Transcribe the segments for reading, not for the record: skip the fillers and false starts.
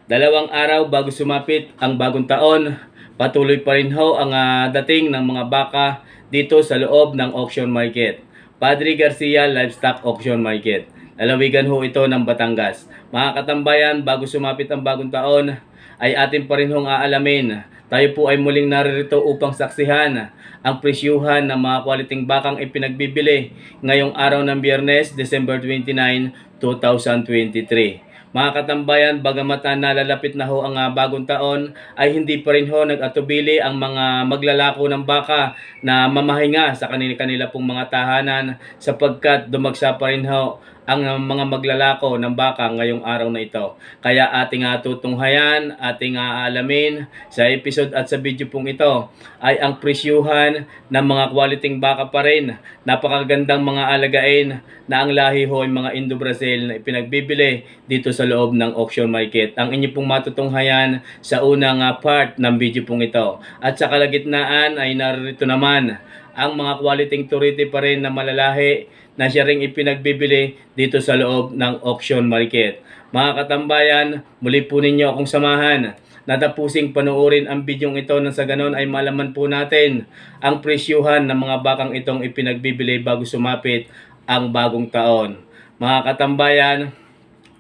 Dalawang araw bago sumapit ang bagong taon, patuloy pa rin ho ang dating ng mga baka dito sa loob ng auction market. Padre Garcia Livestock Auction Market. Lalawigan ho ito ng Batangas. Mga katambayan, bago sumapit ang bagong taon, ay atin pa rin hong aalamin. Tayo po ay muling naririto upang saksihan ang presyuhan ng mga kwaliting bakang ipinagbibili ngayong araw ng Biyernes, December 29, 2023. Mga katambayan, bagamat nalalapit na ho ang bagong taon, ay hindi pa rin ho nag-atubili ang mga maglalako ng baka na mamahinga sa kanila pong mga tahanan sapagkat dumagsa pa rin ho ang mga maglalako ng baka ngayong araw na ito. Kaya ating tutunghayan, ating aalamin sa episode at sa video pong ito ay ang presyuhan ng mga kwaliting baka pa rin. Napakagandang mga alagain na ang lahi ho ay mga Indo-Brazil na ipinagbibili dito sa loob ng auction market. Ang inyo pong matutunghayan sa unang part ng video pong ito. At sa kalagitnaan ay narito naman ang mga quality turiti pa rin na malalahi na siya ring ipinagbibili dito sa loob ng auction market. Mga katambayan, muli po ninyo akong samahan na tapusing panoorin ang bidyong ito nang sa ganon ay malaman po natin ang presyuhan ng mga bakang itong ipinagbibili bago sumapit ang bagong taon. Mga katambayan,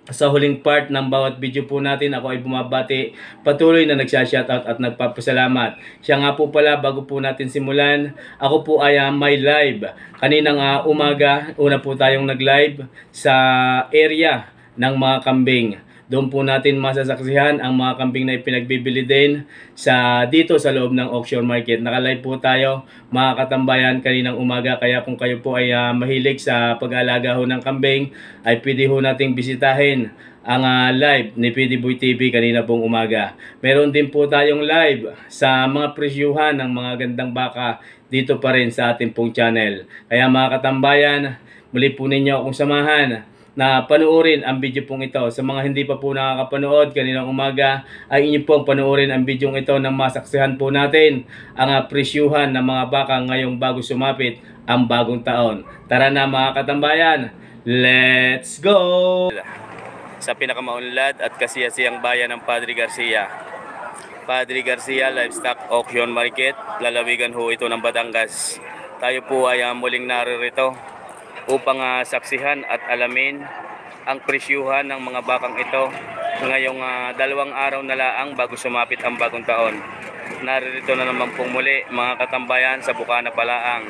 sa huling part ng bawat video po natin, ako ay bumabati, patuloy na nagsha-shoutout at nagpapasalamat. Siya nga po pala, bago po natin simulan, ako po ay may live. Kaninang umaga, una po tayong nag-live sa area ng mga kambing. Doon po natin masasaksihan ang mga kambing na ipinagbibili din dito sa loob ng auction market. Naka-live po tayo mga katambayan kaninang umaga, kaya kung kayo po ay mahilig sa pag-aalaga ho ng kambing ay pwede ho nating bisitahin ang live ni PD Boy TV kanina pong umaga. Meron din po tayong live sa mga presyuhan ng mga gandang baka dito pa rin sa ating pong channel. Kaya mga katambayan, muli po ninyo akong samahan na panoorin ang video pong ito. Sa mga hindi pa po nakakapanood kaninang umaga, ay inyo pong panoorin ang video ito nang masaksihan po natin ang presyuhan ng mga baka ngayong bago sumapit ang bagong taon. Tara na mga katambayan, let's go! Sa pinakamaunlad at kasiyasiyang bayan ng Padre Garcia. Padre Garcia Livestock Auction Market, lalawigan ho ito ng Batangas. Tayo po ay muling naririto upang saksihan at alamin ang presyuhan ng mga bakang ito ngayong dalawang araw na laang bago sumapit ang bagong taon. Naririto na naman pong muli mga katambayan sa Bukana Palaang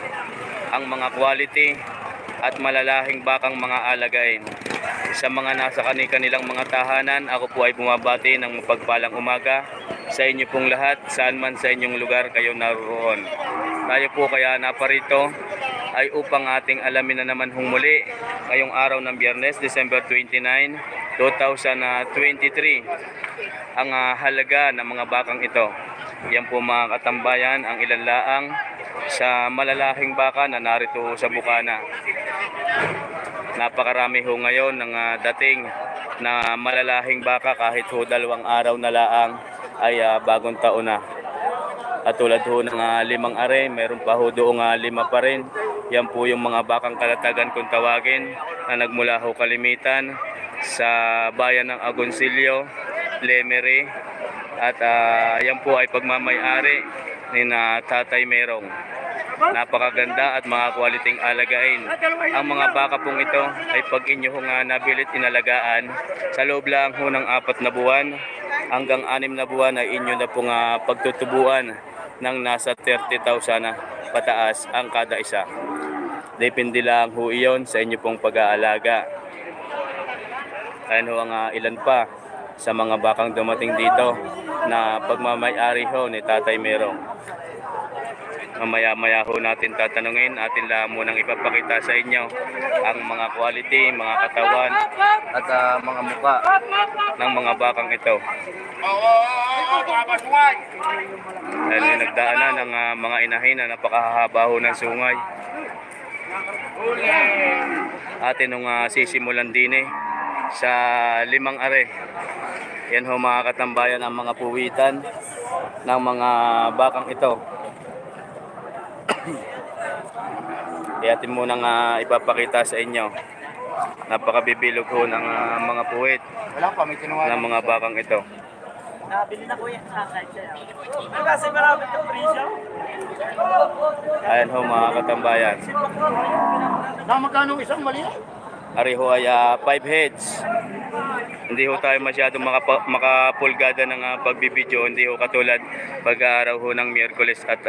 ang mga quality at malalahing bakang mga alagain. Sa mga nasa kanilang mga tahanan, ako po ay bumabati ng mapagpalang umaga sa inyo pong lahat, saan man sa inyong lugar kayo naroon. Tayo po kaya naparito ay upang ating alamin na naman muli ngayong araw ng Biyernes, December 29, 2023 ang halaga ng mga bakang ito. Yan po mga katambayan ang ilan laang sa malalahing baka na narito sa Bukana. Napakarami ho ngayon ng dating na malalahing baka kahit ho dalawang araw na laang ay bagong taon na. At tulad ho ng 5 are, meron pa ho doong 5 pa rin. Yan po yung mga bakang kalatagan kung tawagin na nagmula ho kalimitan sa bayan ng Agoncillo, Lemery. At yan po ay pagmamay-ari ni Tatay Merong. Napakaganda at mga kwaliting alagain. Ang mga baka pong ito ay pag inyo nabilit inalagaan sa loob lang ho ng 4 na buwan hanggang 6 na buwan ay inyo na pong pagtutubuan ng nasa 30,000 na pataas ang kada isa. Depende lang ho iyon sa inyo pong pag-aalaga. Ayan ho ang ilan pa sa mga bakang dumating dito na pagmamay-ari ho ni Tatay Merong. Mamaya-maya ho natin tatanungin, atin lang munang ipapakita sa inyo ang mga quality, mga katawan at mga muka ng mga bakang ito. Dahil nagdaanan ng mga inahin na napakahaba ho ng sungay. Atin nung sisimulan din sa 5 are. Yan ho mga katambayan ang mga puwitan ng mga bakang ito. Atin munang ipapakita sa inyo. Napakabibilog ho ng mga puwit ng mga bakang ito. Nabili na ko yan sa kahit siya. Ano kasi marami ito, Prisya? Ayan ho mga katambayan. Na magkano isang mali? Ari ho ay 5 heads. Hindi ho tayo masyadong makapulgada ng pagbibideo. Hindi ho katulad pag-araw ho ng Miyerkules at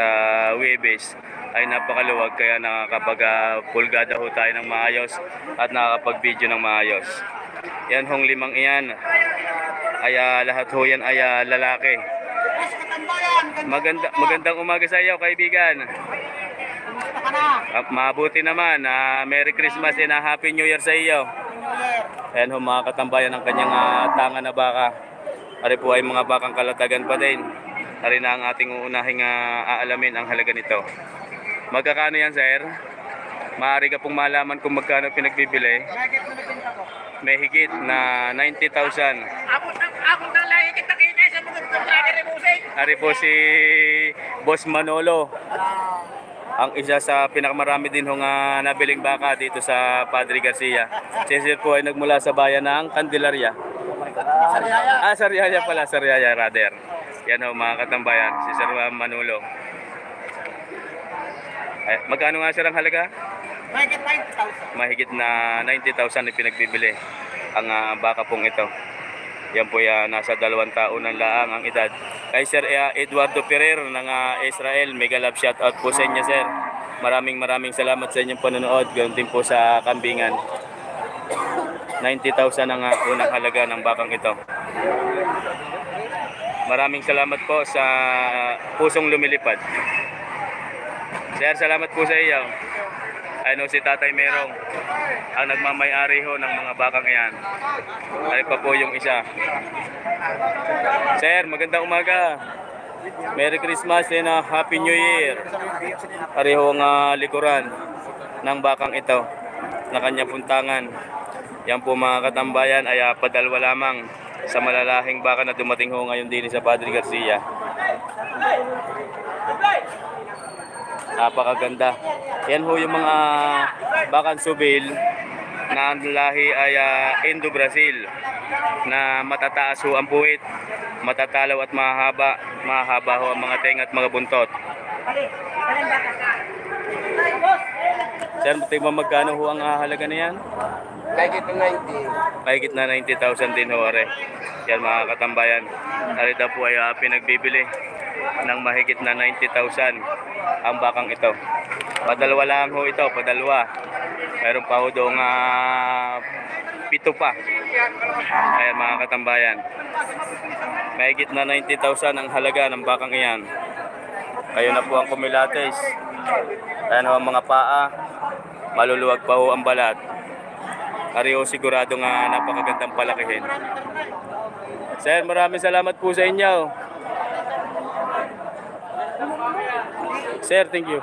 Huwebes ay napakaluwag kaya nakakapag-pulgada ho tayo ng maayos at nakakapag-video ng maayos. Yan hong limang iyan ay lahat ho yan ay lalaki. Magandang umaga sa iyo, kaibigan. Mabuti naman. Merry Christmas and Happy New Year sa iyo. Ayan ho mga katambayan ng kanyang tanga na baka. Ari po ay mga bakang kalatagan pa din. Ari na ang ating uunahing aalamin ang halaga nito. Magkakano yan, sir? Maaari ka pong malaman kung magkano pinagbibili. May higit na 90,000. Ari po si Boss Manolo. Ang isa sa pinakamarami din hong nabiling baka dito sa Padre Garcia. Si Sir po ay nagmula sa bayan ng Candelaria. Sariaya pala, Sariaya rather. Yan ho mga katambayan, si Sir Manolo. Ay, magkano nga sir ang halaga? Mahigit 90,000. Mahigit na 90,000 na pinagbibili ang baka pong ito. Yan po nasa 2 taon ng laang ang edad. Kay Sir Eduardo Ferrer ng Israel, mega love shoutout po sa inyo, sir. Maraming salamat sa inyong panonood. Ganoon din po sa kambingan. 90,000 ang unang halaga ng bakang ito. Maraming salamat po sa pusong lumilipad. Sir, salamat po sa iyo. Ano si Tatay Merong ang nagmamay-ari ho ng mga bakang iyan. Ay pa po yung isa. Sir, magandang umaga. Merry Christmas and Happy New Year. Pareho ang likuran ng bakang ito na kanyang puntangan. Yan po mga katambayan ay padalwa lamang sa malalahing baka na dumating ho ngayon din sa Padre Garcia. Napakaganda. Yan ho yung mga bakang subil na ang lahi ay Indo-Brazil na matataas ho ang puwit, matatalaw at mahaba. Mahaba ho ang mga tenga at mga buntot. Sir, tingnan magkano ho ang halaga na yan? Mahigit na 90. Mahigit na 90,000 din ho, are. Yan mga katambayan. Narito po ay pinagbibili ng mahigit na 90,000 ang bakang ito. Padalwa lang ho ito, padalwa. Mayroon pa ho doong 7 pa. Ayan mga katambayan. Mahigit na 90,000 ang halaga ng bakang iyan. Kayo na po ang kumilates. Ayan ho ang mga paa. Maluluwag pa ho ang balat. Ariho sigurado nga napakagandang palakihin. Sir, maraming salamat po sa inyo. Sir, thank you.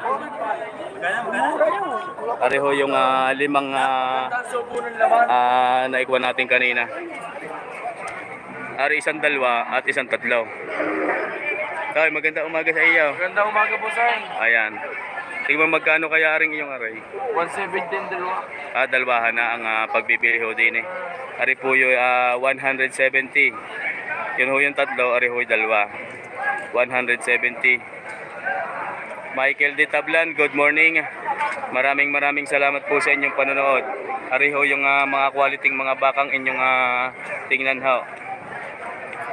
Ariho yung limang naikuha natin kanina. Ari isang dalawa at isang tatlo. Tay, magandang umaga sa iyo. Magandang umaga po, sir. Ayan. Tingnan magkano kaya aring iyong aray? 117 dalawa. Dalawahan na ang pagbibili ho din eh. Ari po yung 170. Yun ho yung tatlo, ari ho yung dalawa. 170. Michael D. Tablan, good morning. Maraming salamat po sa inyong panonood. Ari ho yung mga quality mga bakang inyong tingnan ho.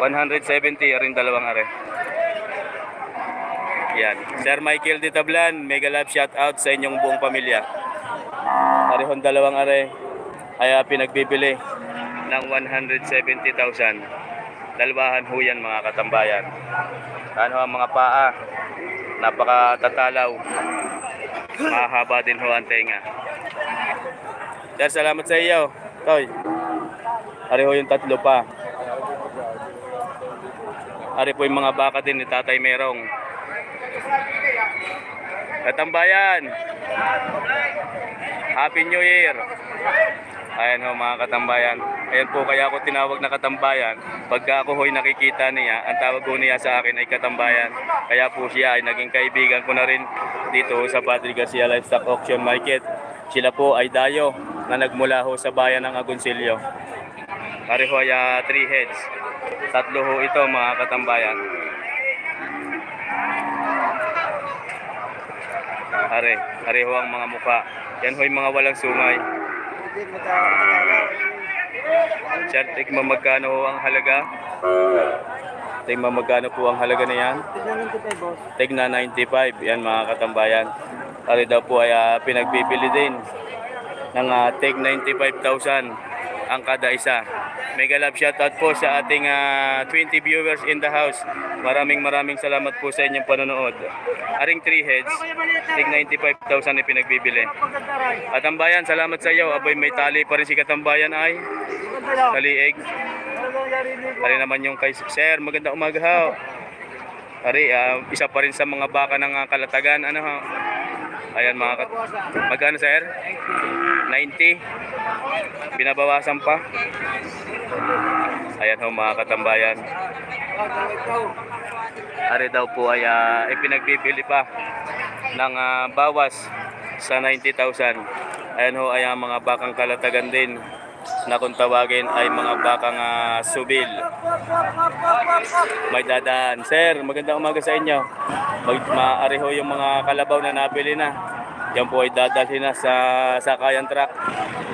170 aring dalawang are. Yan. Sir Michael D. Tablan, mega love shout out sa inyong buong pamilya. Ari ho dalawang are ay pinagbibili ng 170,000. Dalawahan ho yan mga katambayan. Ano ang mga paa? Napakatatalaw. Mahaba din ho ang tenga. Sir, salamat sa iyo. Toy. Ari ho yung tatlo pa. Ari po yung mga baka din ni Tatay Merong. Katambayan. Happy New Year. Ayan ho mga katambayan. Ayan po kaya ako tinawag na katambayan. Pagka ako ho'y nakikita niya, ang tawag ko niya sa akin ay katambayan. Kaya po siya ay naging kaibigan ko na rin dito sa Padre Garcia Livestock Auction Market. Sila po ay dayo na nagmula ho sa bayan ng Agoncillo. Pareho ay 3 heads. Tatlo ho ito mga katambayan. Pareho ang mga mukha. Yan ho yung mga walang sungay. Sir, tignan magkano ho ang halaga? Tignan magkano po ang halaga na yan? Tignan 95. Yan mga katambayan. Pare daw po ay pinagbibili din ng tig 95,000 ang kada isa. Mega love shoutout po sa ating 20 viewers in the house. Maraming salamat po sa inyong panonood. Aring 3 heads, tig 95,000 ay pinagbibili. Katambayan, salamat sa iyo. Aboy, may tali pa rin si Katambayan ay taliig. Pare naman yung kay Sir, maganda umaga ho. Pare, isa pa rin sa mga baka ng Kalatagan. Ano ho? Ayan mga magkano sir? 90. Binabawasan pa. Ayan ho mga katambayan. Ari daw po ay ipinagbibili pa ng bawas sa 90,000. Ayan ho ay mga bakang Kalatagan din na kung tawagin ay mga bakang subil. May dadaan. Sir, magandang umaga sa inyo. Maari ho yung mga kalabaw na nabili na. Yan po ay dadalhin na sa sakayan truck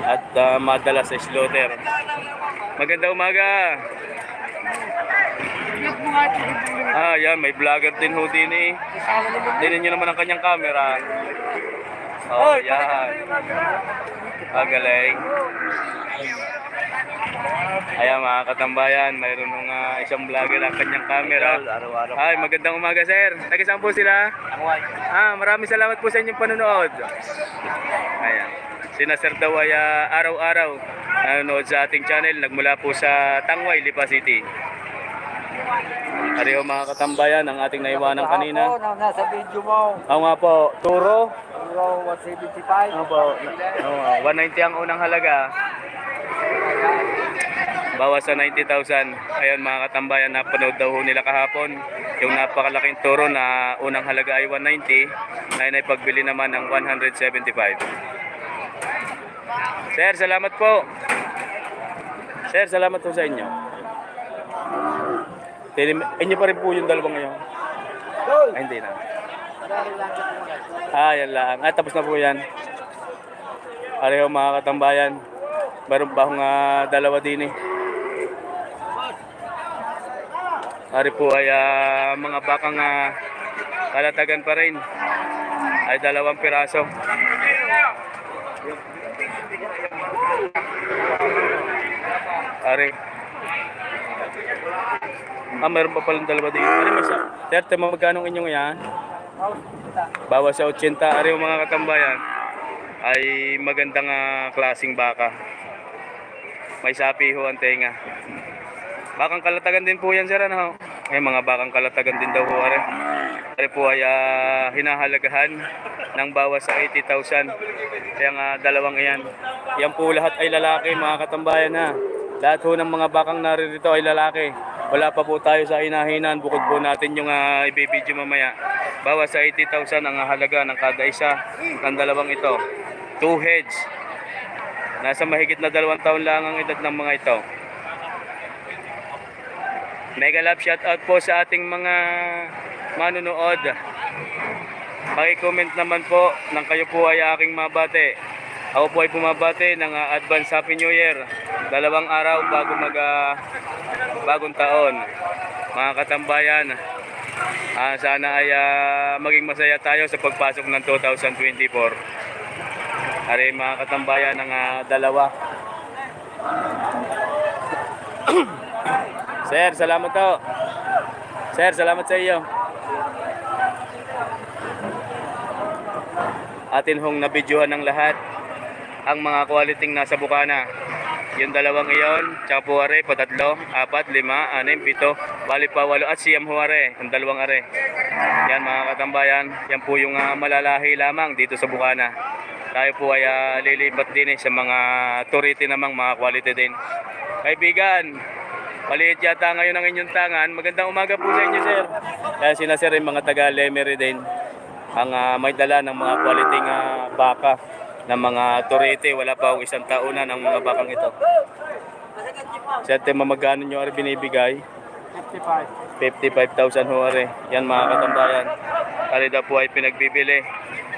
at madala sa slaughter. Magandang umaga. Yan, may vlogger din ho din eh. Dinin nyo naman ang kanyang camera. Oh, yan. Galing. Ayan mga katambayan, mayroon nung isang vlogger ang kanyang camera. Ay, magandang umaga sir. Taga-saan po sila? Maraming salamat po sa inyong panonood. Ayan. Sina Sir daw ay araw-araw nanonood sa ating channel. Nagmula po sa Tangway, Lipa City. Pareho mga katambayan ang ating naiwanan kanina. Nasa video mo. Oo nga po, Turo. Turo 175. Oo po. 190 ang unang halaga. Bawas sa 90,000. Ayun mga katambayan, napanood daw ho nila kahapon yung napakalaking turo na unang halaga ay 190, na pagbili naman ng 175. Sir, salamat po. Sir, salamat po sa inyo. Inyo pa rin po yung dalawang ngayon. Ay, hindi na. Yan lang. Tapos na po yan. Pareho mga katambayan. Meron pa akong dalawa din eh. Ari po ay mga bakang Kalatagan pa rin. Ay 2 piraso. Ari. Meron pa palang dalawa din. Ari may isa. Terte, magkano inyong yan? Bawas sa 80. Ari mga katambayan. Ay magandang klaseng baka. May sapi ho ang tenga. Bakang Kalatagan din po yan sir, ano? May mga bakang Kalatagan din daw ho. Ari po ay hinahalagahan ng bawas sa 80,000. Kaya dalawang iyan. Yan po lahat ay lalaki mga katambayan ha. Lahat ho ng mga bakang naririto ay lalaki. Wala pa po tayo sa hinahinan. Bukod po natin yung ibibidyo mamaya. Bawas sa 80,000 ang halaga ng kada isa ng dalawang ito. 2 heads. Nasa mahigit na 2 taon lang ang edad ng mga ito. Mega love shoutout po sa ating mga manunood. Paki-comment naman po nang kayo po ay aking mabate. Ako po ay bumabate ng advance Happy New Year. 2 araw bago bagong taon. Mga katambayan, sana ay maging masaya tayo sa pagpasok ng 2024. Ari mga katambayan ng dalawa. Sir, salamat po. Sir, salamat sa iyo. Atin hong nabidyohan ng lahat ang mga quality nasa bukana. Yung dalawang iyon, tsaka po are, 3, 4, 5, 6, 7, bali pa 8 at siyam huware, ang dalawang are. Yan mga katambayan, yan po yung malalahi lamang dito sa bukana. Tayo po ay lilipat din sa mga turiti namang mga quality din. Kaibigan, maliit yata ngayon ang inyong tangan. Magandang umaga po sa inyo sir. Kaya sina sir yung mga taga Lemery din ang may dala ng mga quality baka ng mga turete. Wala pa akong 1 taon na ng mga bakang ito. Sa tema magkano nyo ari binibigay? 55. 55,000 ho ari. Yan mga katambayan. Ari daw po ay pinagbibili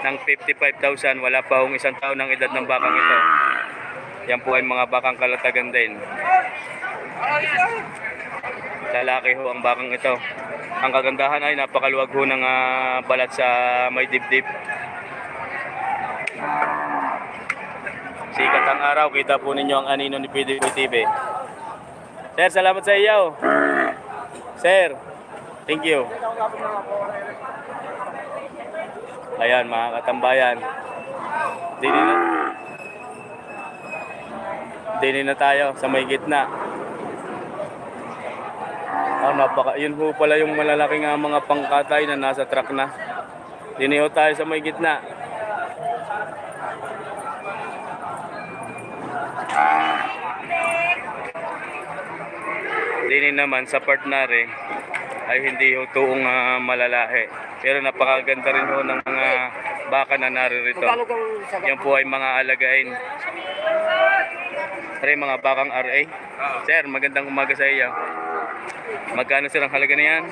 ng 55,000. Wala pa hong isang taon ng edad ng bakang ito. Yan po ay mga bakang kalatagan din. Lalaki ho ang bakang ito. Ang kagandahan ay napakaluwag ho ng balat sa may dibdib. Sikat ang araw, kita po ninyo ang anino ni PDB TV. Sir, salamat sa iyo. Sir, thank you. Ayan mga katambayan. Dini na tayo sa may gitna. Yun ho pala yung malalaking mga pangkatay na nasa truck na. Dini ho tayo sa may gitna. Dini naman sa partnere ay hindi ho tuong malalahi. Pero napakaganda rin ho ng mga baka na naririto. Yan po ay mga alagain. Ay mga bakang RA. Sir, magandang umaga sa iyo. Magkano sir ang halaga na yan?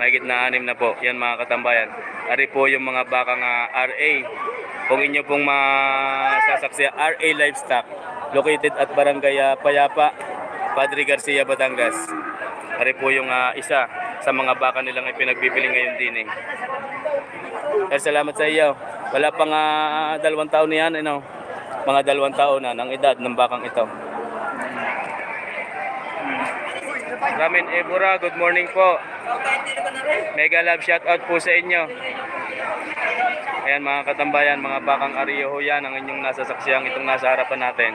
Mahigit na 6 na po. Yan mga katambayan. Ari po yung mga bakang RA. Kung inyo pong masasaksi, RA Livestock. Located at Barangay Payapa, Padre Garcia, Batangas. Ari po yung isa sa mga baka nilang ipinagbibili ngayon din. Sir, salamat sa iyo. Wala pang 2 taon na yan. Ano? Mga 2 taon na ng edad ng bakang ito. Ramin Ebora, good morning po. Mega love shoutout po sa inyo. Ayan mga katambayan, mga bakang ariyo ho yan ang inyong nasasaksihan itong nasa harapan natin.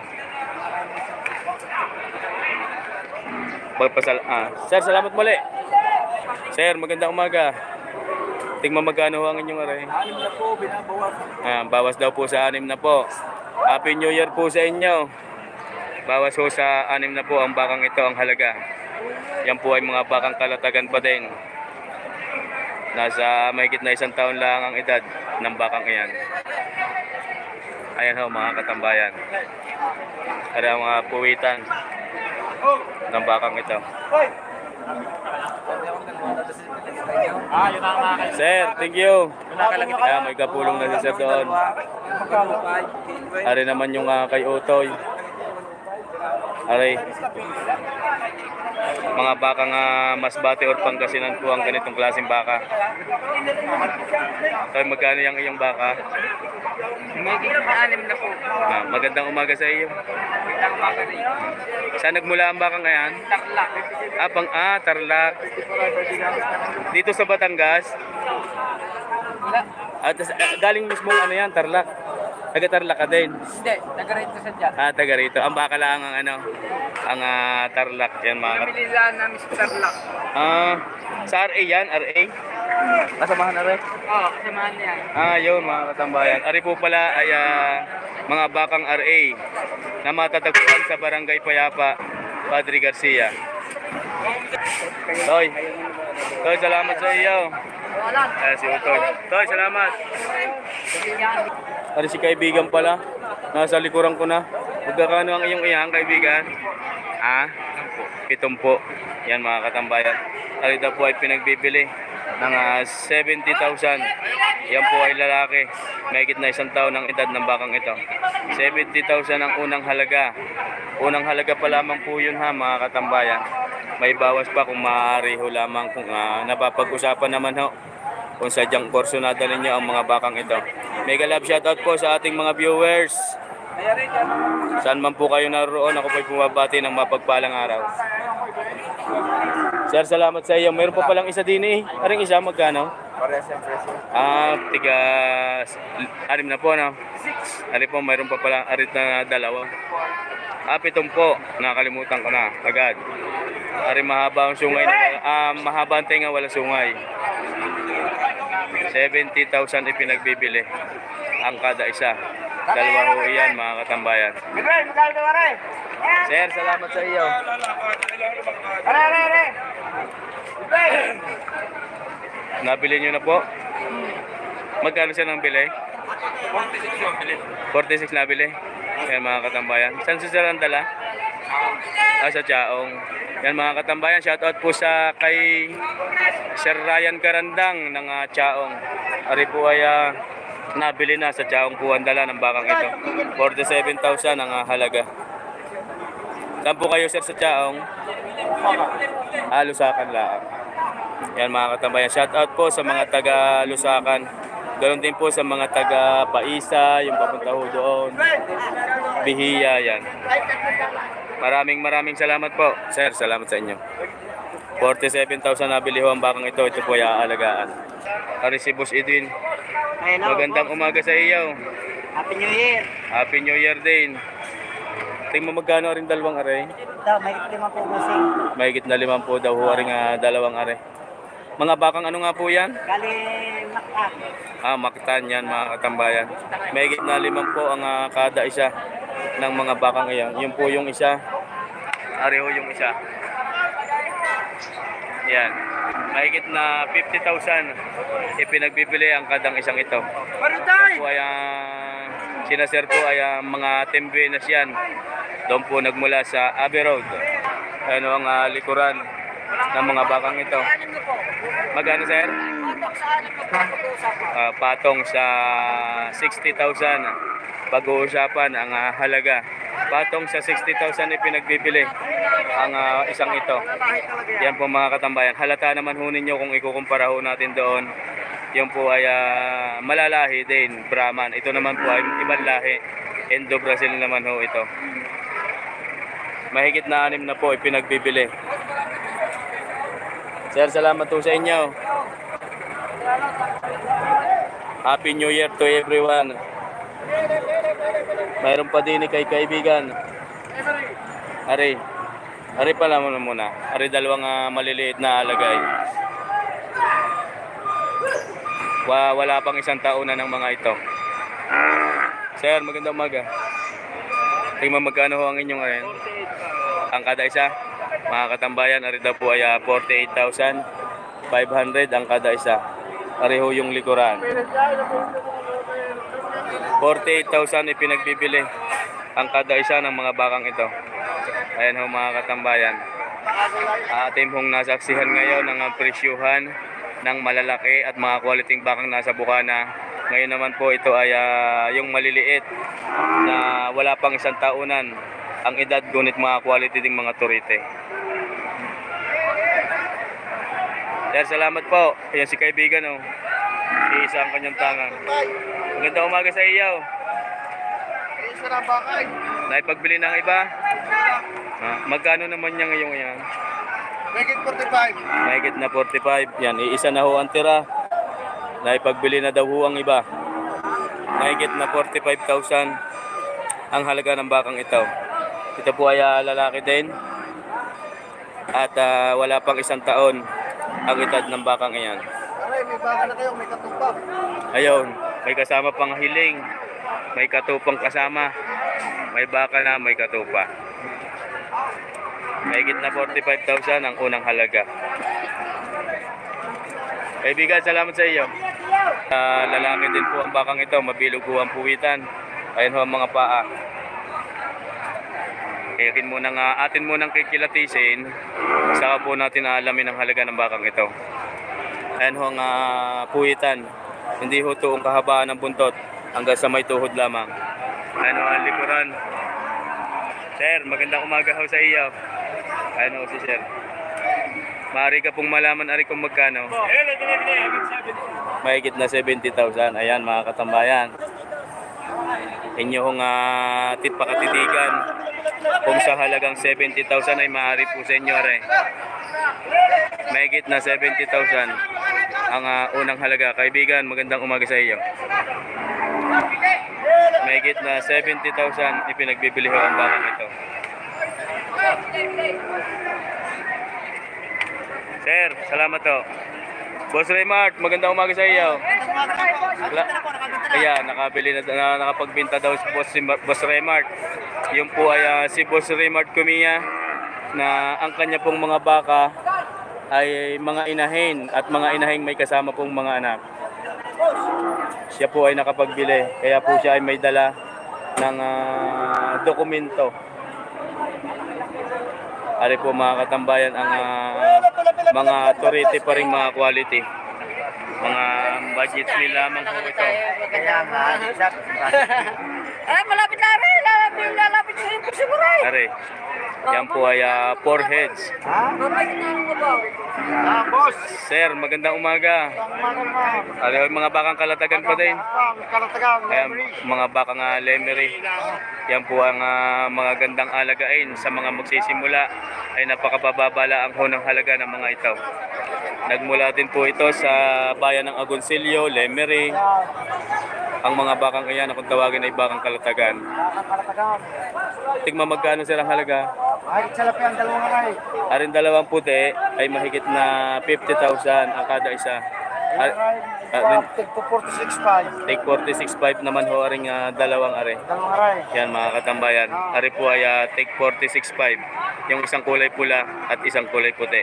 Sir, salamat muli. Sir, magandang umaga. Tingnan magkano ho ang inyong aray. 6 na po, binabawas. Bawas daw po sa 6 na po. Happy New Year po sa inyo. Bawas ho sa 6 na po ang bakang ito ang halaga. Yan po ay mga bakang kalatagan pa din. Nasa mahigit na 1 taon lang ang edad ng bakang iyan. Ayan ho mga katambayan. Para mga puwitan ng bakang ito. Yun ang mga kayo. Sir, thank you. Ayan, may kapulong na si sir doon. Ari naman yung kay Utoy. Ari. Mga bakang Masbate or Pangasinan po ang ganitong klaseng baka. So, magkano yung iyong baka? Magiging 6 na po. Magandang umaga sa iyo. Magandang umaga rin. Saan nagmula ang baka ngayon? Taklak. Tarlac. Dito sa Batangas? At galing mismo ano yan, Tarlac. Taga Tarlac ka din. Hindi, taga-rito sa dyan. Taga rito. Ang baka lang ang ang Tarlac yan mga. Namili lang namin sa Tarlac. Sa RA yan, RA? Kasamahan na rin? Oo, kasamahan yan. Yun mga katambayan. Ari po pala ay mga bakang RA na matatagpuan sa Barangay Payapa, Padre Garcia. Toy, salamat sa iyo. Si Utoy. Toy, salamat. Ari si kaibigan pala. Nasa likuran ko na. Magkakano ang iyong kaibigan? 7 po. Yan mga katambayan. Ari daw po ay pinagbibili ng 70,000. Yan po ay lalaki. Mahigit na 1 taon ng edad ng bakang ito. 70,000 ang unang halaga. Unang halaga pa lamang po yun mga katambayan. May bawas pa kung maaari ho lamang kung napapag-usapan naman ho. Kung sadyang kurso nadalhin nyo ang mga bakang ito. Mega love shoutout po sa ating mga viewers. Saan man po kayo naroon, ako po'y bumabati ng mapagpalang araw. Sir, salamat sa iyo. Mayroon pa palang isa din Aring isa, magkano? Tiga 6 na po, no? Ari po, mayroon pa palang arit na 2. 7 po. Nakalimutan ko na. Agad. Ari mahaba ang sungay. Mahaba ang tenga, wala sungay. 70,000 ipinagbibili ang kada isa. 2 ho yan mga katambayan. Sir, salamat sa iyo. Nabili nyo na po? Magkano siya nang bili? 46 yung bili. 46 nabili. Yan mga katambayan. Saan si sir ang dala? Sa Chaong. Yan mga katambayan, shoutout po sa kay Sir Ryan Karandang ng Chaong. Ari po ay nabili na sa Chaong po ang dala ng bakang ito. 47,000 ang halaga. Saan po kayo sir sa Chaong? Lusakan lang. Yan mga katambayan, shoutout po sa mga taga Lusakan. Ganoon din po sa mga taga Paisa, yung papunta ho doon. Bihiya yan. Maraming salamat po. Sir, salamat sa inyo. 47,000 nabili ho ang bakang ito. Ito po ay aalagaan. Ari si Boss Edwin. Magandang umaga sa iyo. Happy New Year. Happy New Year din. Tingnan mo magkano rin dalawang are? Ito, may 5 po bossing. Mahigit na 5 po daw ho rin dalawang are. Mga bakang ano nga po yan? Kali Makta. Makitan yan mga katambayan. Mahigit na 5 po ang kada isa ng mga bakang iyan. Yun po yung isa. Areho yung isa. Yan. Mahigit na 50,000 ipinagbibili ang kadang isang ito. Yan po ay sinaser po ay mga tembenas yan. Doon po nagmula sa Abbey Road. Ano ang likuran ng mga bakang ito. Magkano sir? Patong sa 60,000. Pag-uusapan ang halaga. Patong sa 60,000 ipinagbibili ang isang ito. Yan po mga katambayan. Halata naman ho ninyo kung ikukumpara ho natin doon. Yan po ay malalahi din, Brahman. Ito naman po ay ibang lahi. Indo Brazil naman ho ito. Mahigit na 6 na po ipinagbibili. Sir, salamat po sa inyo. Happy New Year to everyone. Mayroon pa din kay kaibigan. Ari pala muna. Ari dalawang maliliit na alagay. Wala pang isang taon na ng mga ito. Sir, magandang umaga. Tingnan magkano ho ang inyong ang kada isa. Mga katambayan, ari daw po ay 48,500 ang kada isa. Ari ho yung likuran. 48,000 ipinagbibili ang kada isa ng mga bakang ito. Ayan ho mga katambayan. Atin hong nasaksihan ngayon ng presyuhan ng malalaki at mga quality bakang nasa bukana. Ngayon naman po ito ay yung maliliit na wala pang isang taunan ang edad, gunit mga quality ding mga turite. Sir, salamat po. Ayan si kaibigan oh. Iisa ang kanyang tangan. Magandang umaga sa iyo. Naipagbili ng iba? Magkano naman niya ngayong yan? Mahigit 45. Mahigit na 45. Yan, iisa na ho ang tira. Naipagbili na daw ho ang iba. Mahigit na 45,000 ang halaga ng bakang ito. Ito po ay lalaki din. At wala pang isang taon ang edad ng bakang iyan. Aray, may baka na kayo, may katupa. Ayun, may kasama pang hiling. May katupang kasama. May baka na, may katupa. Mahigit na 45,000 ang unang halaga. Kaibigan, salamat sa iyo. Lalaki din po ang bakang ito. Mabilog po ang puwitan. Ayun ho ang mga paa. Atin munang kikilatisin. Saka po natin alamin ang halaga ng bakang ito. Ayun ho ang puwitan. Hindi ho ito ang kahabaan ng buntot. Hanggang sa may tuhod lamang. Ayun ho ang likuran. Sir, magandang umaga ho sa iyo. Ayun ho si sir. Maaari ka pong malaman ari kung magkano. Mahigit na 70,000. Ayan mga katambayan. Inyo hong pakatitigan kung sa halagang 70,000 ay maaari po sa inyo rin. Mahigit na 70,000 ang unang halaga. Kaibigan, magandang umaga sa iyo. Mahigit na 70,000 ipinagbibili ho ang bakang ito. Sir, salamat to. Boss Raymart, magandang umaga sa iyo. Kaya nakabili na nakapagbenta daw si Boss Raymart. Yung po ay si Boss Raymart Kumiya na ang kanya pong mga baka ay mga inahin at mga inahing may kasama pong mga anak. Siya po ay nakapagbili, kaya po siya ay may dala ng dokumento. Ari po mga katambayan ang mga turete pa rin mga quality. Mga budget nila lamang po ito. Kaya nga, ay, malapit na rin. Lalapit siguro eh. Ari, yan po ay 4 heads. Babay na ang mabaw. Boss. Sir, magandang umaga. Ari, mga bakang kalatagan pa din. Kalatagang. Ayan, mga bakang lemery. Yan po ang mga gandang alagain sa mga magsisimula. Ay napakababala ang hunang halaga ng mga ito. Nagmula din po ito sa bayan ng Agoncillo, Lemery. Ang mga bakang iyan, kung tawagin ay bakang kalatagan. Kalatagang. Tigma magkano sir ang halaga? Ay, salapi ang dalawang aray. Arin dalawang puti ay mahigit na 50,000 ang kada isa. Tig po 46.5. Take 46.5 naman ho aring dalawang are. Dalawang aray. Yan mga katambayan. Ari po ay take 46.5. Yung isang kulay pula at isang kulay puti.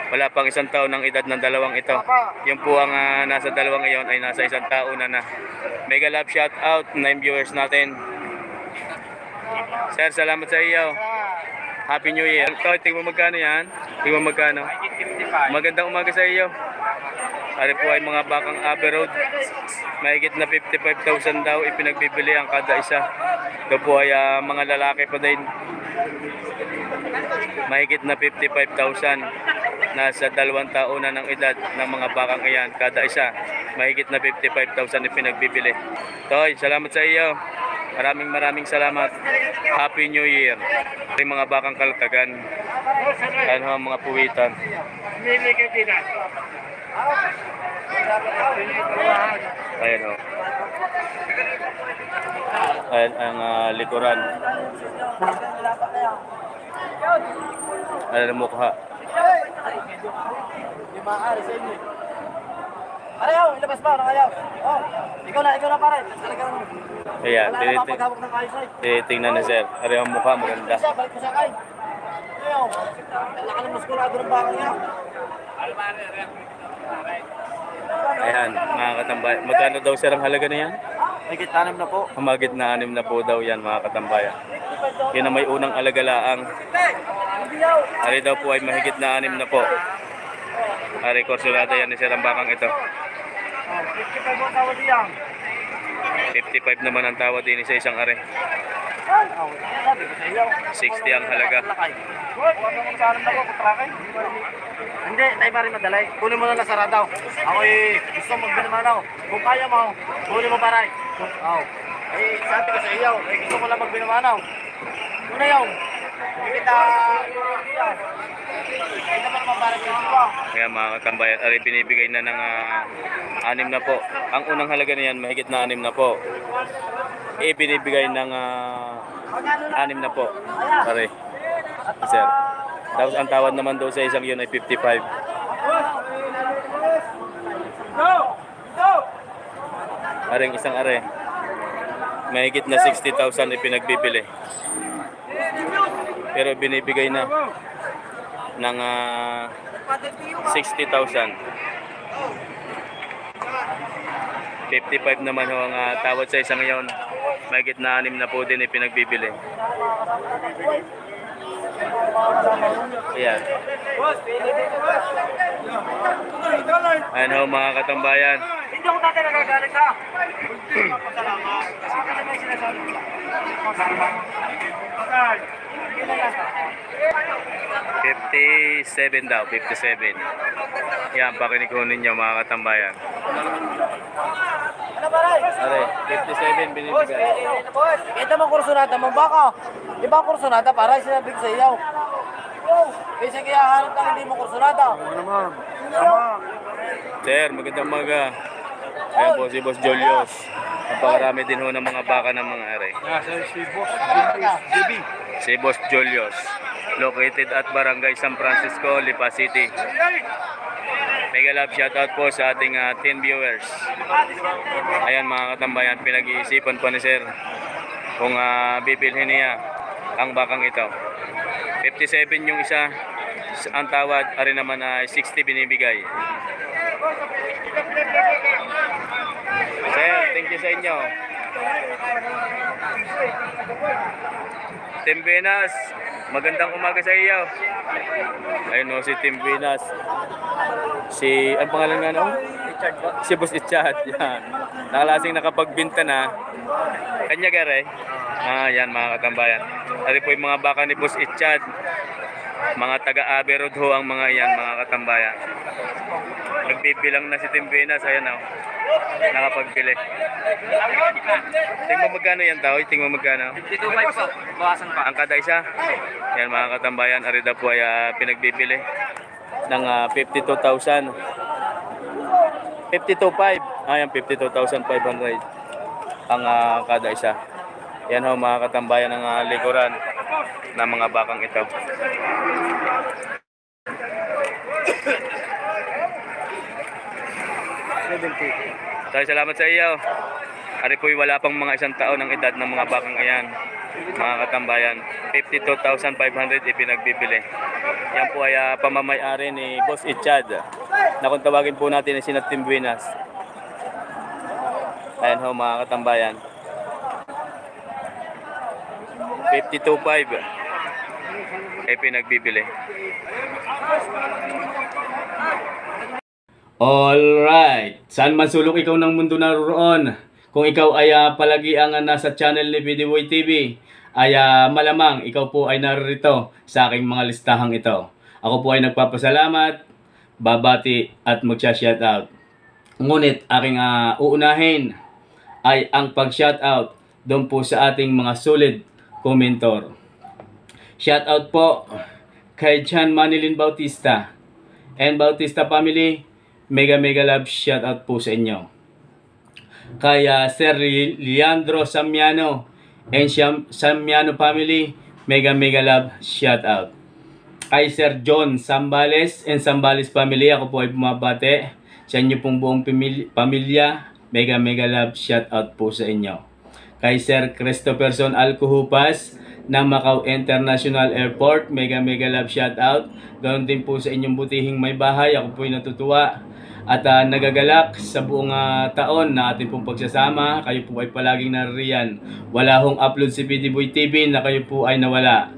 Wala pang isang taon ng edad ng dalawang ito. Yung po ang nasa dalawang iyon ay nasa isang taon na. Mega love shout out 9 viewers natin. Sir, salamat sa iyo. Happy New Year. Ito, tingnan mo magkano yan? Tingnan mo magkano? Magandang umaga sa iyo. Ari po ay mga bakang Aberroad. Mahigit na 55,000 daw ipinagbibili ang kada isa. Ito po ay mga lalaki pa din. Mahigit na 55,000. Nasa 2 taon na ng edad ng mga bakang iyan. Kada isa, mahigit na 55,000 ipinagbibili. Toy, salamat sa iyo. Maraming salamat. Happy New Year. Yung mga bakang kalatagan. Ano ang mga puwitan. Ayan o. Ayan ang likuran. Ayan ang mukha. Ayaw, ilabas ba? Ayaw. Oh, ikaw na pare. Talagang Ayan, wala na mapaghawak ng kayo, sir. tinitingnan na sir. Ayan ang mukha, maganda. Siya, balik ko siya kay. Ayaw. Laka ng muskulado ng baka niya. Ayan, mga katambayan. Magkano daw sir ang halaga na yan? Higit 6 na po. Humagit na 6 na po daw yan mga katambayan. Yan ang may unang alagalaang. Ari daw po ay mahigit na 6 na po. Ari, kursulada yan ni sir ang bakang ito. 55 mo tawad iyang. 55 naman ang tawad din sa isang are. 60 ang halaga. Hindi, tayo pa rin madalay. Kunin mo na nasara daw. Ako gusto magbinamanaw. Kung kaya mo, kunin mo paray. Oo. Sabi ko sa iyo, gusto ko lang magbinamanaw. Ano yun? Kita. Kita pa naman parang ko. Kaya mga katambayan, ari binibigay na ng 6 na po. Ang unang halaga niyan, mahigit na 6 na po. Binibigay ng 6 na po. Ari. Sir. Tapos ang tawad naman daw sa isang yun ay 55. Aring isang are. Mahigit na 60,000 ipinagbibili. Pero binibigay na ng 60,000. 55 naman ho ang tawad sa isang yon. Mahigit na 6 na po din ipinagbibili. Ayan. Ayan ho mga katambayan. Hindi ako dati nagagalit ha. 57 daw, 57. Yan, pakinig ko ninyo mga katambayan. Ano paray? Are, 57 binibigay. Kita mo kursunada mo baka. Ibang kursunada para sinabi ko sa iyo. Kasi kaya harap lang hindi mo kursunada. Naman. Sir, magandang umaga. Ayan po si Boss Julius. Napakarami din ho ng mga baka ng mga are. Si Boss JB. Si Boss Julius. Located at Barangay San Francisco, Lipa City. Mega love shoutout po sa ating 10 viewers. Ayan mga katambayan, pinag-iisipan pa ni Sir kung bibilhin niya ang bakang ito. 57 yung isa, ang tawad, ari naman 60 binibigay. Sir, thank you sa inyo. Timbenas, Magandang umaga sa iyo. Ayun o, si Tim Venus. Ang pangalan nga no? Si Boss Ichad. Yan. Nakalasing nakapagbinta na. Kanya gare. Yan mga katambayan. Ari po yung mga baka ni Boss Ichad. Mga taga-Aberod ho ang mga yan mga katambayan. Nagbibilang na si Tim Venus. Ayan o. Nakapagbili. Tingnan mo magkano yan tao? Tingnan mo magkano? 52.5 po. Bawasan pa. Ang kada isa. Yan mga katambayan. Arida po ay pinagbibili ng 52,000. 52,500. Ayan 52,500 ang kada isa. Yan ho mga katambayan ng likuran ng mga bakang ito. So, salamat sa iyo. Ari po'y wala pang mga 1 taon ng edad ng mga bakang ayan. Mga katambayan, 52,500 ipinagbibili. Yan po ay pamamay-ari ni Boss Ichad. Na kung tawagin po natin ay si Tim Venus. Ayan ho mga katambayan. 52,500 ipinagbibili. Alright, saan man sulok ikaw ng mundo naroon? Kung ikaw ay palagi ang nasa channel ni Bidiboy TV, ay malamang ikaw po ay narito sa aking mga listahang ito. Ako po ay nagpapasalamat, babati at magsha-shoutout. Ngunit aking uunahin ay ang pag-shoutout doon po sa ating mga solid commentor. Shoutout po kay John Manilin Bautista and Bautista family. Mega love shoutout po sa inyo. Kay Sir Leandro Samiano and Samiano family, mega love shoutout. Kay Sir John Sambales and Sambales family, ako po ay bumabate sa inyo pong buong pamilya, mega love shoutout po sa inyo. Kay Sir Christopherson Alcohupas ng Macau International Airport, mega love shoutout. Ganoon din po sa inyong butihing may bahay, ako po ay natutuwa at nagagalak sa buong taon na ating pong pagsasama. Kayo po ay palaging naririyan. Wala hong upload si Bidiboy TV na kayo po ay nawala.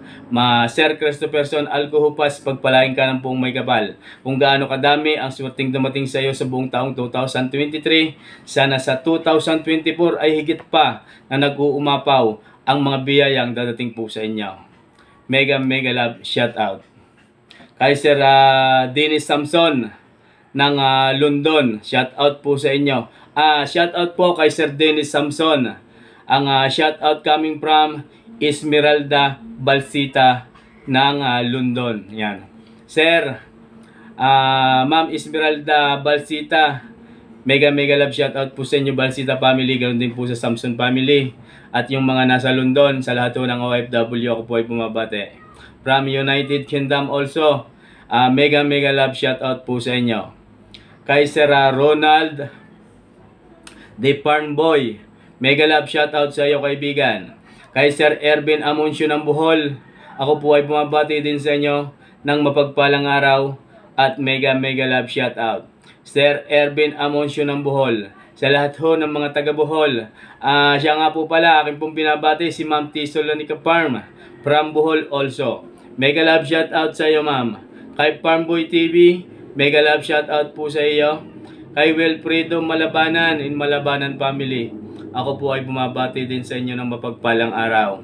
Sir Christopherson Alcohupas, pagpalain ka ng pong may kapal. Kung gaano kadami ang swerteng dumating sa iyo sa buong taong 2023, sana sa 2024 ay higit pa na nag-uumapaw ang mga biyayang dadating po sa inyo. Mega love shoutout. Kay Sir Dennis Samson ng London, shoutout po sa inyo. Shoutout po kay Sir Dennis Samson. Ang shoutout coming from Esmeralda Balsita ng London. Yan. Sir, Ma'am Esmeralda Balsita, mega love shoutout po sa inyo Balsita family, ganoon din po sa Samson family at yung mga nasa London, sa lahat ng OFW ako po ay bumabate. From United Kingdom also, mega love shoutout po sa inyo. Kay Sir Ronald The Farm Boy, mega love shoutout sa iyo kaibigan. Kay Sir Ervin Amuncio ng Bohol, ako po ay bumabati din sa inyo ng mapagpalang araw at mega love shoutout. Sir Ervin Amuncio ng Bohol, sa lahat ho ng mga taga Bohol. Siya nga po pala, akin pong binabati si Ma'am Tisolonica Farm from Bohol also. Mega love shoutout sa iyo ma'am. Kay Farmboy TV, mega love shoutout po sa iyo. Kay Wilfredo Malabanan in Malabanan family, ako po ay bumabati din sa inyo ng mapagpalang araw.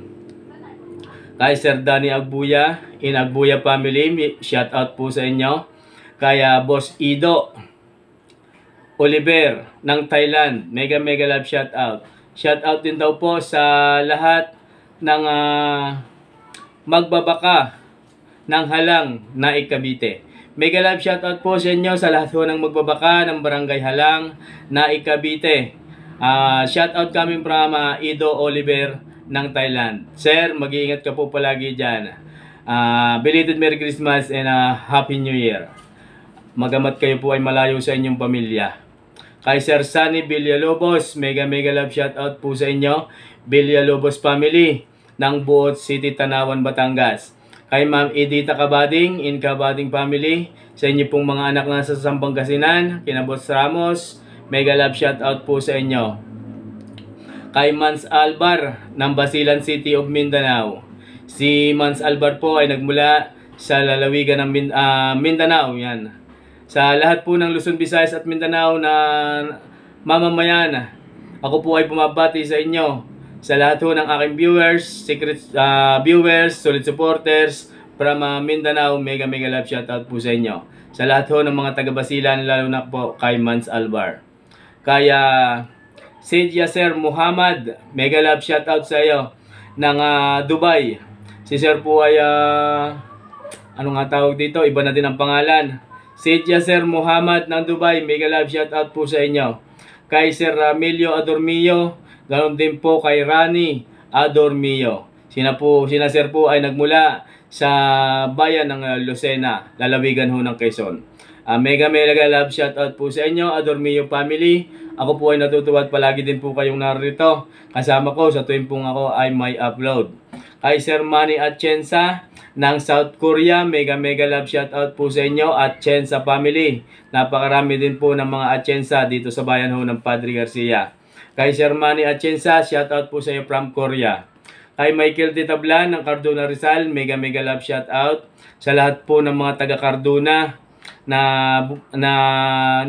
Kay Sir Danny Agbuya in Agbuya family, shoutout po sa inyo. Kay Boss Ido Oliver ng Thailand, mega love shoutout. Shoutout din daw po sa lahat ng magbabaka ng Halang na Cavite. Mega love shoutout po sa inyo sa lahat ng magbabaka ng Barangay Halang na Cavite. Shoutout coming from Ido Oliver ng Thailand. Sir, mag-iingat ka po palagi dyan. Belated Merry Christmas and Happy New Year. Magamat kayo po ay malayo sa inyong pamilya. Kay Sir Sunny Villalobos, mega love shoutout po sa inyo. Villalobos family ng Buot City, Tanawan, Batangas. Kay Ma'am Edita Kabading in Kabading family, sa inyo pong mga anak na sa Sampangasinan, kina Boss Ramos, mega love shoutout po sa inyo. Kay Mans Albar ng Basilan City of Mindanao. Si Mans Alvar po ay nagmula sa lalawigan ng Mindanao. Yan. Sa lahat po ng Luzon, Visayas at Mindanao na mamamayan, ako po ay bumabati sa inyo. Sa lahat po ng aking viewers, viewers, solid supporters from Mindanao, mega love shoutout po sa inyo. Sa lahat po ng mga taga-Basilan, lalo na po kay Mans Alvar. Kaya Sid Yasser Muhammad, mega love shoutout sa iyo ng Dubai. Si Sir po ay ano nga tawag dito? Iba na din ang pangalan. Sid Yasser Muhammad ng Dubai, mega love shoutout po sa inyo. Kay Sir Ramilio Adormillo, ganoon din po kay Rani Adormillo. Sina Sir po ay nagmula sa bayan ng Lucena, lalawigan ho ng Quezon. Mega love shoutout po sa inyo, Adormillo family. Ako po ay natutuwa at palagi din po kayong narito kasama ko sa tuwing pong ako ay may upload. Kay Sir Manny Atienza ng South Korea, mega love shoutout po sa inyo at Atienza family. Napakarami din po ng mga Atienza dito sa bayan ho ng Padre Garcia. Kay Sir Manny Atienza, shoutout po sa iyo from Korea. Kay Michael Ditablan ng Cardona Rizal, mega love shoutout sa lahat po ng mga taga Cardona na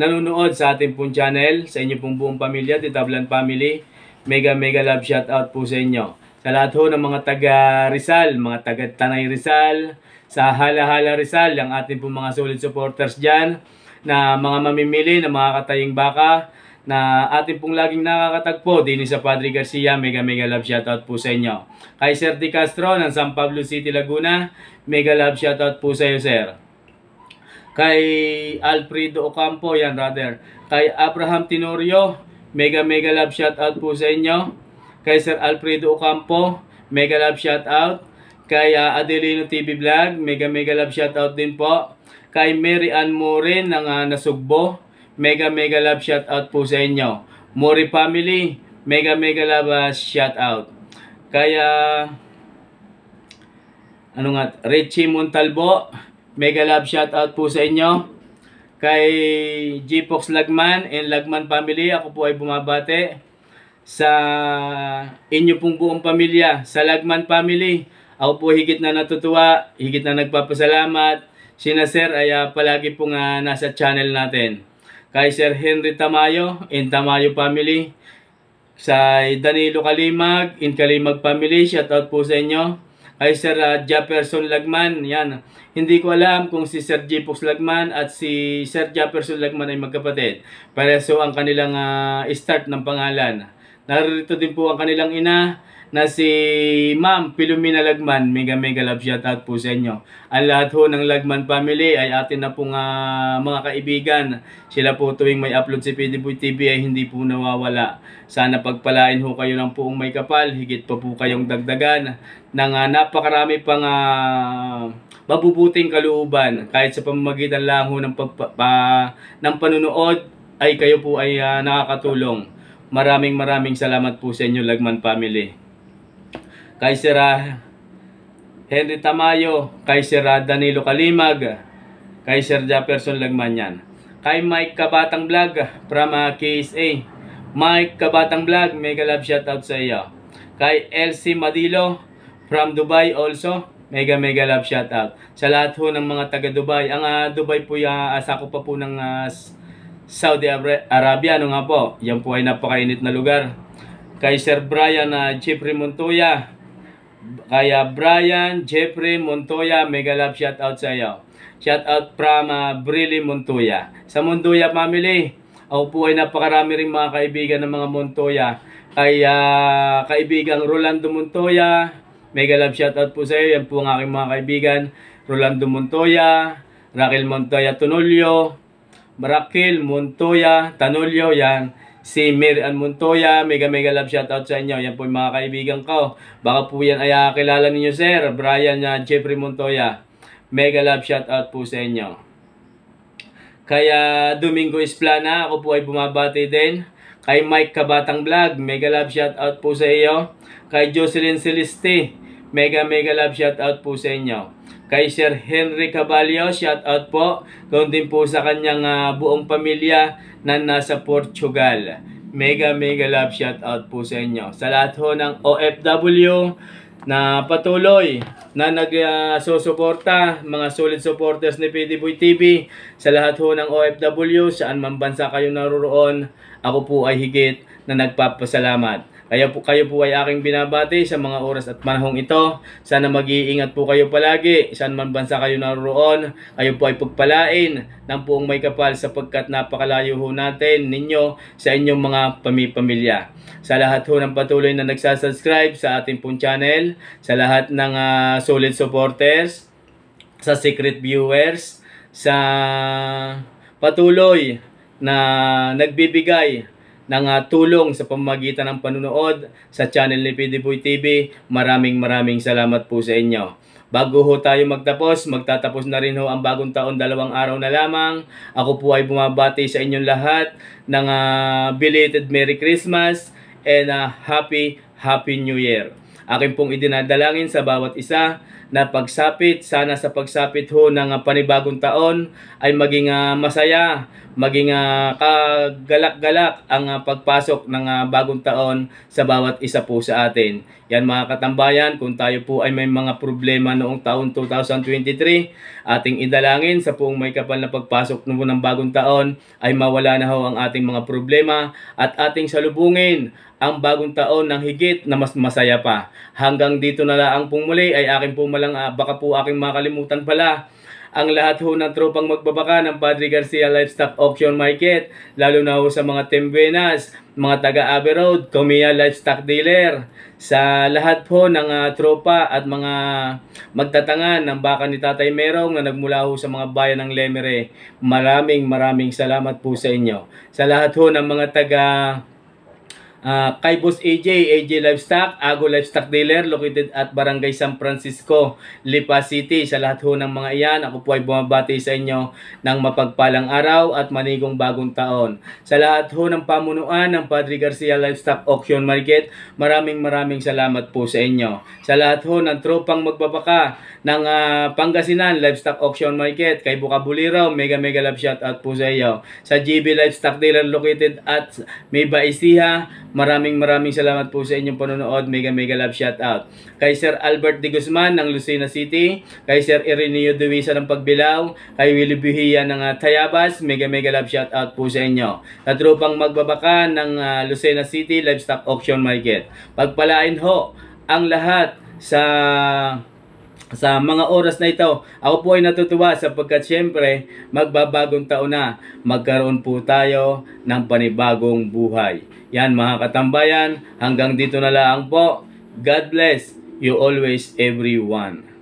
nanonood sa ating pong channel, sa inyo pong buong pamilya, Ditablan family, mega love shoutout po sa inyo. Sa lahat ho ng mga taga Rizal, mga taga Tanay Rizal, sa Hala-Hala Rizal, ang ating pong mga solid supporters dyan, na mga mamimili ng mga kataying baka, na ating pong laging nakakatagpo din sa Padre Garcia, mega love shoutout po sa inyo. Kay Sir Di Castro ng San Pablo City, Laguna, mega love shoutout po sa iyo, Sir. Kay Alfredo Ocampo, yan brother. Kay Abraham Tenorio, mega love shoutout po sa inyo. Kay Sir Alfredo Ocampo, mega love shoutout. Kay Adelino TV Vlog, mega love shoutout din po. Kay Mary Ann Morin ng Nasugbo, mega love shoutout po sa inyo. Mori family, mega love shoutout. Kaya Richie Montalbo, mega love shoutout po sa inyo. Kay G-Fox Lagman and Lagman family, ako po ay bumabate sa inyo pong buong pamilya. Sa Lagman family, ako po higit na natutuwa, higit na nagpapasalamat. Sina Sir ay palagi pong nasa channel natin. Kay Sir Henry Tamayo in Tamayo family. Sa Danilo Kalimag in Kalimag family, shoutout po sa inyo. Kay Sir Jefferson Lagman, yan. Hindi ko alam kung si Sir G-Fox Lagman at si Sir Jefferson Lagman ay magkapatid. Pareso ang kanilang start ng pangalan. Narito din po ang kanilang ina na si Ma'am Pilumina Lagman, mega love shoutout po sa inyo. Ang lahat ho ng Lagman family ay atin na pong mga kaibigan. Sila po tuwing may upload si PDBoy TV ay hindi po nawawala. Sana pagpalain ho kayo ng puong may kapal, higit pa po kayong dagdagan ng napakarami pang mabubuting kalooban. Kahit sa pamamagitan lang ho ng panunood ay kayo po ay nakakatulong. Maraming salamat po sa inyo, Lagman family. Kay Sir Henry Tamayo, kay Sir Danilo Kalimag, kay Sir Jefferson Lagman yan. Kay Mike Kabatang Vlog from KSA. Mike Kabatang Vlog, mega love shoutout sa iyo. Kay LC Madilo from Dubai also, mega love shoutout. Sa lahat ho ng mga taga Dubai. Ang Dubai po asako pa po ng Saudi Arabia, ano nga po. Yan po ay napakainit na lugar. Kay Sir Brian Jeffrey Montoya. Kaya Brian Jeffrey Montoya, mega love shoutout sa iyo. Shoutout from Briley Montoya. Sa Montoya family, ako po ay napakarami ring mga kaibigan ng mga Montoya. Kaya kaibigang Rolando Montoya, mega love shoutout po sa iyo. Yan po ang aking mga kaibigan. Rolando Montoya, Raquel Montoya Tonolio, Raquel Montoya Tanolio, yan. Si Mary Ann Montoya, mega love shoutout sa inyo. Yan po yung mga kaibigan ko. Baka po yan ay kilala ninyo, Sir Brian Jeffrey Montoya. Mega love shoutout po sa inyo. Kaya Domingo Esplana, ako po ay bumabati din. Kay Mike Kabatang Vlog, mega love shoutout po sa iyo. Kay Jocelyn Celeste, mega love shoutout po sa inyo. Kay Sir Henry Caballo, shoutout po. Gawin din po sa kanyang buong pamilya na nasa Portugal. Mega love shoutout po sa inyo. Sa lahat ho ng OFW na patuloy na nagsusuporta, mga solid supporters ni PDBoy TV, sa lahat ho ng OFW, saan man bansa kayo naroon, ako po ay higit na nagpapasalamat. Kayo po ay aking binabati sa mga oras at panahong ito. Sana mag-iingat po kayo palagi. Saan man bansa kayo naroon, kayo po ay pagpalain ng buong may kapal sapagkat napakalayo ho natin ninyo sa inyong mga pamilya. Sa lahat ho ng patuloy na nagsasubscribe sa ating pong channel, sa lahat ng solid supporters, sa secret viewers, sa patuloy na nagbibigay ng tulong sa pamamagitan ng panunood sa channel ni PDBoy TV. Maraming salamat po sa inyo. Bago ho tayo magtatapos na rin ho ang bagong taon, 2 araw na lamang. Ako po ay bumabati sa inyong lahat ng belated Merry Christmas and Happy New Year. Akin pong idinadalangin sa bawat isa na pagsapit, sana sa pagsapit ho ng panibagong taon ay maging masaya, maging kagalak-galak ang pagpasok ng bagong taon sa bawat isa po sa atin. Yan mga katambayan, kung tayo po ay may mga problema noong taon 2023, ating idalangin sa buong may kapal na pagpasok ng bagong taon ay mawala na ho ang ating mga problema at ating salubungin ang bagong taon ng higit na mas masaya pa. Hanggang dito na lang pong muli ay akin po baka po aking makalimutan pala ang lahat ho ng tropang magbabaka ng Padre Garcia Livestock Auction Market, lalo na ho sa mga Tembenas, mga taga-Abbey Road, Comia Livestock Dealer, sa lahat po ng tropa at mga magtatangan ng baka ni Tatay Merong na nagmula ho sa mga bayan ng Lemere. Maraming salamat po sa inyo. Sa lahat ho ng mga taga kay Boss AJ Livestock, Ago Livestock Dealer, located at Barangay San Francisco, Lipa City. Sa lahat ho ng mga iyan, ako po ay bumabati sa inyo ng mapagpalang araw at manigong bagong taon. Sa lahat ho ng pamunuan ng Padre Garcia Livestock Auction Market, maraming salamat po sa inyo. Sa lahat ho ng tropang magbabaka ng Pangasinan Livestock Auction Market, kay Bukabuliraw, mega love shout out po sa iyo. Sa GB Livestock Dealer located at Meba Ecija, maraming salamat po sa inyong panonood. Mega love shout out. Kay Sir Albert de Guzman ng Lucena City, kay Sir Ireneo Duisa ng Pagbilao, kay Willie Buhia ng Tayabas, mega love shout out po sa inyo. Sa tropang magbabaka ng Lucena City Livestock Auction Market, pagpalain ho ang lahat sa mga oras na ito. Ako po ay natutuwa sapagkat syempre magbabagong taon na, magkaroon po tayo ng panibagong buhay. Yan mga katambayan, hanggang dito na lang po. God bless you always everyone.